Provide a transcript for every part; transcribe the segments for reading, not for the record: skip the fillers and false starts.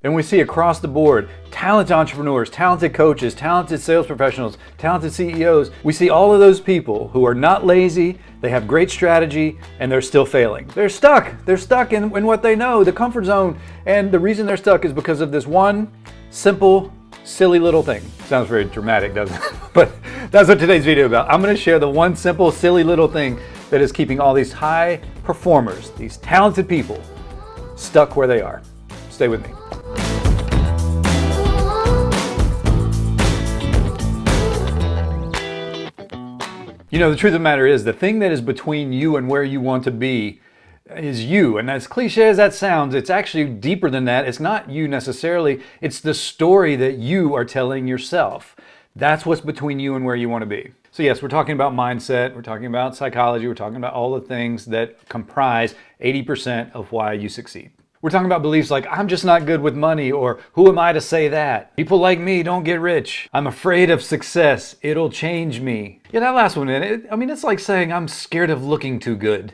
And we see across the board, talented entrepreneurs, talented coaches, talented sales professionals, talented CEOs. We see all of those people who are not lazy, they have great strategy, and they're still failing. They're stuck. They're stuck in what they know, the comfort zone. And the reason they're stuck is because of this one simple, silly little thing. Sounds very dramatic, doesn't it? But that's what today's video is about. I'm gonna share the one simple, silly little thing that is keeping all these high performers, these talented people, stuck where they are. Stay with me. You know, the truth of the matter is, the thing that is between you and where you want to be is you. And as cliche as that sounds, it's actually deeper than that. It's not you necessarily. It's the story that you are telling yourself. That's what's between you and where you want to be. So yes, we're talking about mindset. We're talking about psychology. We're talking about all the things that comprise 80% of why you succeed. We're talking about beliefs like, I'm just not good with money, or who am I to say that? People like me don't get rich. I'm afraid of success. It'll change me. Yeah, that last one, it's like saying I'm scared of looking too good,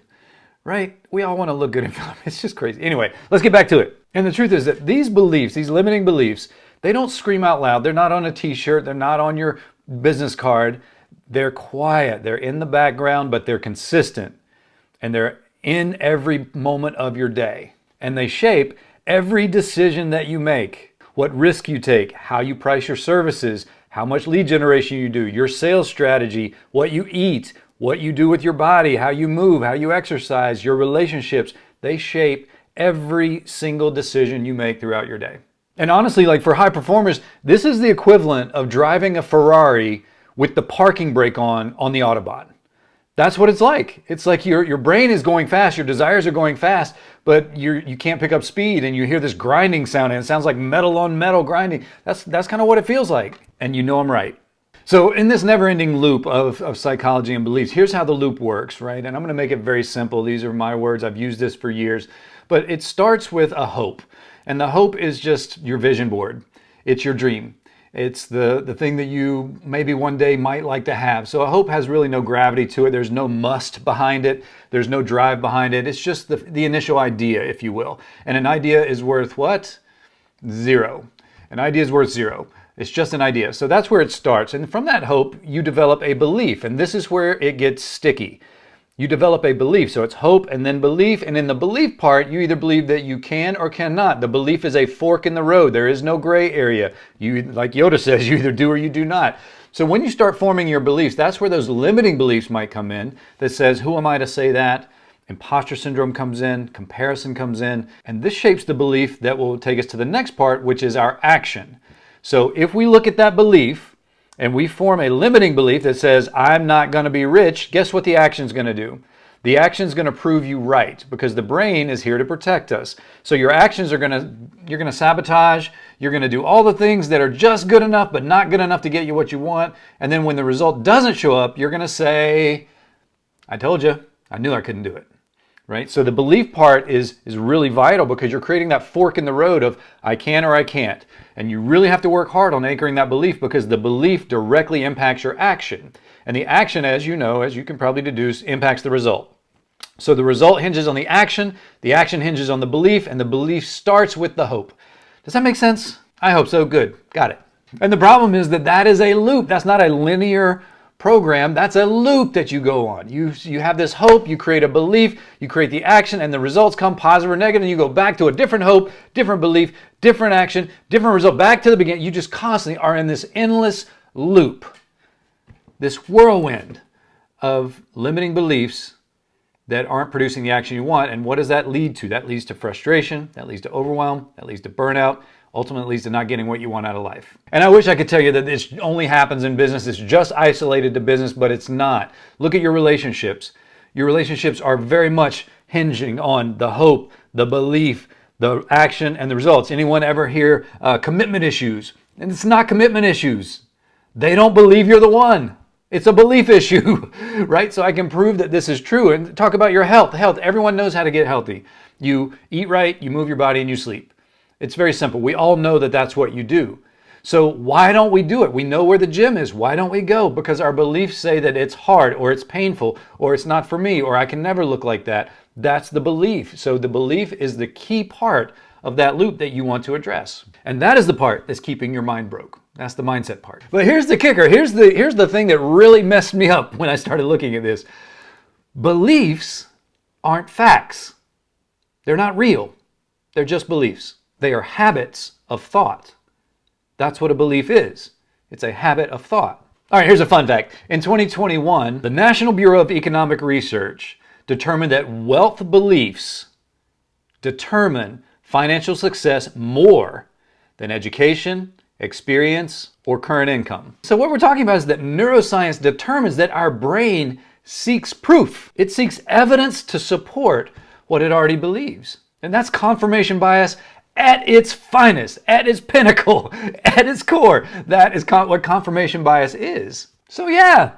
right? We all want to look good in film. It's just crazy. Anyway, let's get back to it. And the truth is that these beliefs, these limiting beliefs, they don't scream out loud. They're not on a t-shirt. They're not on your business card. They're quiet. They're in the background, but they're consistent. And they're in every moment of your day. And they shape every decision that you make, what risk you take, how you price your services, how much lead generation you do, your sales strategy, what you eat, what you do with your body, how you move, how you exercise, your relationships. They shape every single decision you make throughout your day. And honestly, like for high performers, this is the equivalent of driving a Ferrari with the parking brake on the Autobahn. That's what it's like. It's like your brain is going fast, your desires are going fast, but you can't pick up speed, and you hear this grinding sound, and it sounds like metal on metal grinding. That's kind of what it feels like. And you know I'm right. So in this never-ending loop of psychology and beliefs, here's how the loop works, right? And I'm going to make it very simple. These are my words. I've used this for years. But it starts with a hope. And the hope is just your vision board. It's your dream. It's the thing that you maybe one day might like to have. So a hope has really no gravity to it. There's no must behind it. There's no drive behind it. It's just the initial idea, if you will. And an idea is worth what? Zero. An idea is worth zero. It's just an idea. So that's where it starts. And from that hope, you develop a belief. And this is where it gets sticky. You develop a belief. So it's hope and then belief. And in the belief part, you either believe that you can or cannot. The belief is a fork in the road. There is no gray area. You, like Yoda says, you either do or you do not. So when you start forming your beliefs, that's where those limiting beliefs might come in that says, who am I to say that? Imposter syndrome comes in, comparison comes in, and this shapes the belief that will take us to the next part, which is our action. So if we look at that belief, and we form a limiting belief that says, I'm not going to be rich, guess what the action's going to do? The action's going to prove you right, because the brain is here to protect us. So your actions are you're going to sabotage, you're going to do all the things that are just good enough, but not good enough to get you what you want. And then when the result doesn't show up, you're going to say, I told you, I knew I couldn't do it. Right? So the belief part is really vital, because you're creating that fork in the road of I can or I can't. And you really have to work hard on anchoring that belief, because the belief directly impacts your action. And the action, as you know, as you can probably deduce, impacts the result. So the result hinges on the action hinges on the belief, and the belief starts with the hope. Does that make sense? I hope so. Good. Got it. And the problem is that is a loop. That's not a linear program. That's a loop that you go on. You have this hope, you create a belief, you create the action, and the results come positive or negative, and you go back to a different hope, different belief, different action, different result, back to the beginning. You just constantly are in this endless loop, this whirlwind of limiting beliefs that aren't producing the action you want. And what does that lead to? That leads to frustration, that leads to overwhelm, that leads to burnout, ultimately leads to not getting what you want out of life. And I wish I could tell you that this only happens in business. It's just isolated to business, but it's not. Look at your relationships. Your relationships are very much hinging on the hope, the belief, the action, and the results. Anyone ever hear commitment issues? And it's not commitment issues. They don't believe you're the one. It's a belief issue, right? So I can prove that this is true. And talk about your health. Health, everyone knows how to get healthy. You eat right, you move your body, and you sleep. It's very simple. We all know that that's what you do. So why don't we do it? We know where the gym is. Why don't we go? Because our beliefs say that it's hard, or it's painful, or it's not for me, or I can never look like that. That's the belief. So the belief is the key part of that loop that you want to address. And that is the part that's keeping your mind broke. That's the mindset part. But here's the kicker. Here's the thing that really messed me up when I started looking at this. Beliefs aren't facts. They're not real. They're just beliefs. They are habits of thought. That's what a belief is. It's a habit of thought. All right, here's a fun fact. In 2021, the National Bureau of Economic Research determined that wealth beliefs determine financial success more than education, experience, or current income. So what we're talking about is that neuroscience determines that our brain seeks proof. It seeks evidence to support what it already believes. And that's confirmation bias at its finest, at its pinnacle, at its core. That is what confirmation bias is. So yeah,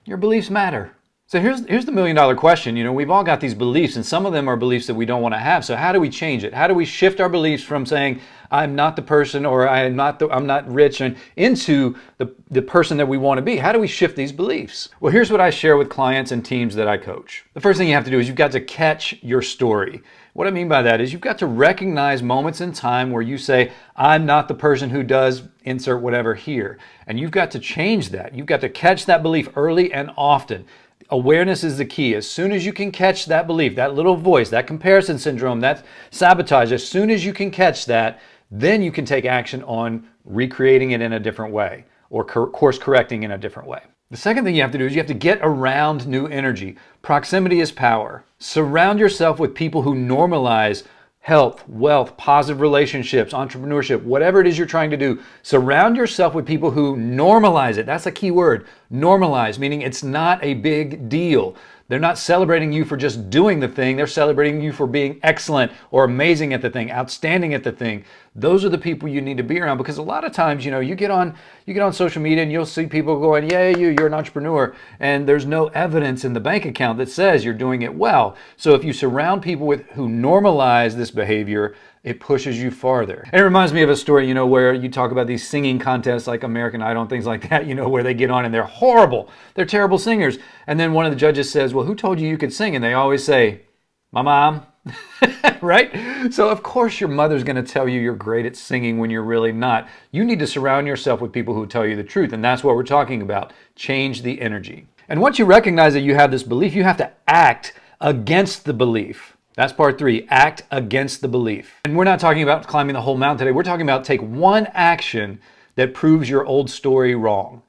your beliefs matter. So here's the million-dollar question. You know, we've all got these beliefs, and some of them are beliefs that we don't want to have. So how do we change it? How do we shift our beliefs from saying, I'm not the person, or I'm not rich, and into the person that we want to be? How do we shift these beliefs? Well, here's what I share with clients and teams that I coach. The first thing you have to do is you've got to catch your story. What I mean by that is you've got to recognize moments in time where you say, I'm not the person who does insert whatever here. And you've got to change that. You've got to catch that belief early and often. Awareness is the key. As soon as you can catch that belief, that little voice, that comparison syndrome, that sabotage, as soon as you can catch that, then you can take action on recreating it in a different way or course correcting in a different way. The second thing you have to do is you have to get around new energy. Proximity is power. Surround yourself with people who normalize health, wealth, positive relationships, entrepreneurship, whatever it is you're trying to do. Surround yourself with people who normalize it. That's a key word. Normalize, meaning it's not a big deal. They're not celebrating you for just doing the thing. They're celebrating you for being excellent or amazing at the thing, outstanding at the thing. Those are the people you need to be around, because a lot of times, you know, you get on social media and you'll see people going, yeah, you're an entrepreneur, and there's no evidence in the bank account that says you're doing it well. So if you surround people who normalize this behavior, it pushes you farther. And it reminds me of a story, you know, where you talk about these singing contests like American Idol and things like that, you know, where they get on and they're horrible. They're terrible singers. And then one of the judges says, well, who told you could sing? And they always say, my mom. Right? So of course your mother's going to tell you you're great at singing when you're really not. You need to surround yourself with people who tell you the truth. And that's what we're talking about. Change the energy. And once you recognize that you have this belief, you have to act against the belief. That's part 3, act against the belief. And we're not talking about climbing the whole mountain today. We're talking about take one action that proves your old story wrong.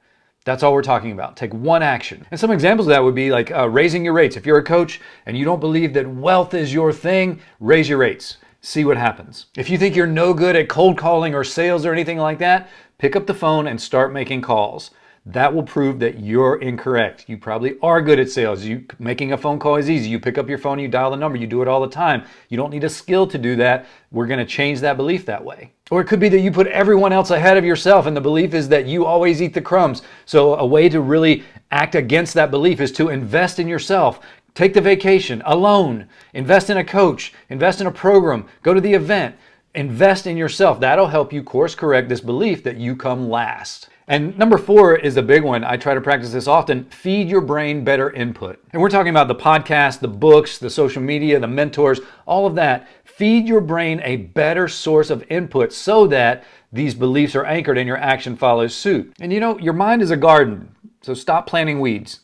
That's all we're talking about. Take one action. And some examples of that would be like raising your rates. If you're a coach and you don't believe that wealth is your thing, raise your rates. See what happens. If you think you're no good at cold calling or sales or anything like that, pick up the phone and start making calls. That will prove that you're incorrect. You probably are good at sales. Making a phone call is easy. You pick up your phone, you dial the number, you do it all the time. You don't need a skill to do that. We're going to change that belief that way. Or it could be that you put everyone else ahead of yourself, and the belief is that you always eat the crumbs. So a way to really act against that belief is to invest in yourself. Take the vacation alone. Invest in a coach. Invest in a program. Go to the event. Invest in yourself. That'll help you course correct this belief that you come last. And number 4 is a big one. I try to practice this often. Feed your brain better input. And we're talking about the podcast, the books, the social media, the mentors, all of that. Feed your brain a better source of input so that these beliefs are anchored and your action follows suit. And you know, your mind is a garden, so stop planting weeds.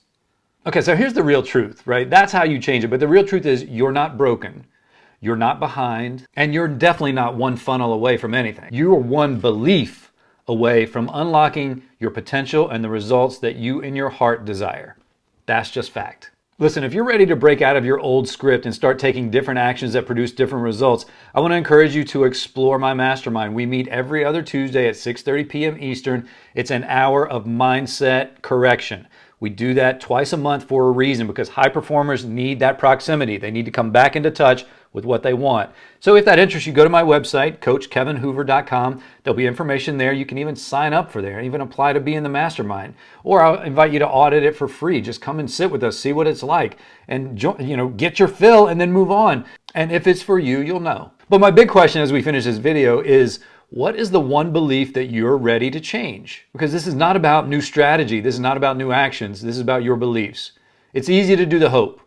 Okay, so here's the real truth, right? That's how you change it. But the real truth is you're not broken. You're not behind. And you're definitely not one funnel away from anything. You are one belief away from unlocking your potential and the results that you in your heart desire. That's just fact. Listen, if you're ready to break out of your old script and start taking different actions that produce different results, I want to encourage you to explore my mastermind. We meet every other Tuesday at 6:30 p.m. Eastern. It's an hour of mindset correction. We do that twice a month for a reason, because high performers need that proximity. They need to come back into touch with what they want. So if that interests you, go to my website, coachkevinhoover.com. There'll be information there. You can even sign up for there, even apply to be in the mastermind. Or I'll invite you to audit it for free. Just come and sit with us, see what it's like, and get your fill and then move on. And if it's for you, you'll know. But my big question as we finish this video is, what is the one belief that you're ready to change? Because this is not about new strategy. This is not about new actions. This is about your beliefs. It's easy to do the hope.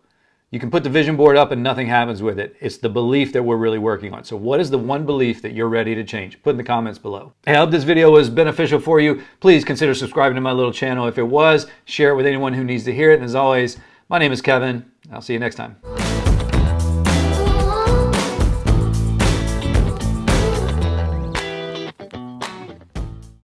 You can put the vision board up and nothing happens with it. It's the belief that we're really working on. So what is the one belief that you're ready to change? Put in the comments below. Hey, I hope this video was beneficial for you. Please consider subscribing to my little channel. If it was, share it with anyone who needs to hear it. And as always, my name is Kevin. I'll see you next time.